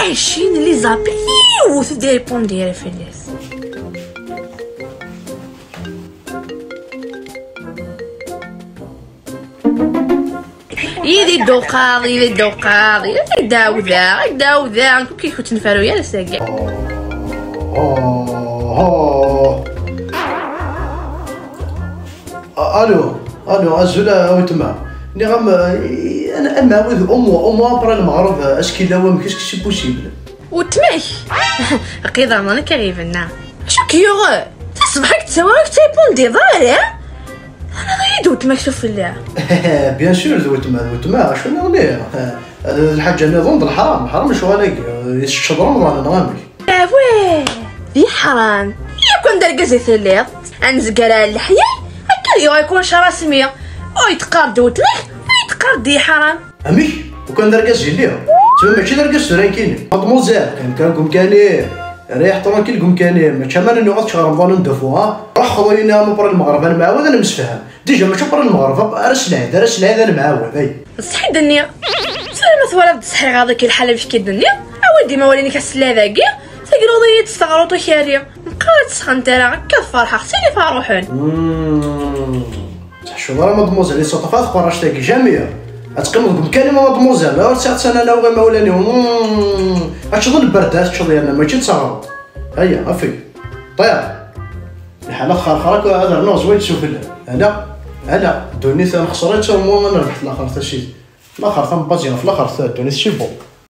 عايشين لي زابي وتدير بون ديالي فيليس. يدي الدوقاضي داوذا نكون كي كنت نفارو يا لساكي. الو ازولا ويتما نغم انا معوذ امو برا المغرب اشكي لا ما كاينش شي بوسيبل وتماك قيضا انا كيغيبنا شو كيوغ تصبحك تسواك تيبون دي ضايع انا غيدو تماك شوف الله. بيان سور دوتما شنو نغني الحاجه نظن الحرام شو هلاك الشهر رمضان نغامي واه دي حرام يا كون دركزي ثليط انزقرا اللحيه هكا يكون شهر رسميه ويتقارد وتماك ويتقارد دي حرام امي وكان دركز ليها تما ماشي دركز رانكيني مادموزيل كان كاني ريح ترانكيل كمكاني ما كمان نقعد شهر رمضان ندفوها راح خذوا لينا من برا المغرب انا معاود انا مسفهم ديجا ماشي برا المغرب راسل هذا انا معاود اي صحي الدنيا سلامة ثوالف تصحي غاضيك الحاله فيك الدنيا اودي ما وليني كسلا ذاكي تقرضي تستغرطو خيريه مقالة تسخن ترى هكا الفرحه خصني فاروحون شو راه مادموزيل لي صوتفات قراش تاكي جاميه اتقمض بكلمه مادموزيل لا ساعه انا لا غير مولاني اشظن البردات شظي انا ماشي تصغر هيا افي طيب الحاله خرخرك هذا نوز وين تشوف له انا دوني ثان خسرت مو انا ربحت الاخر حتى شي الاخر ثم باجي في الاخر دوني شي بون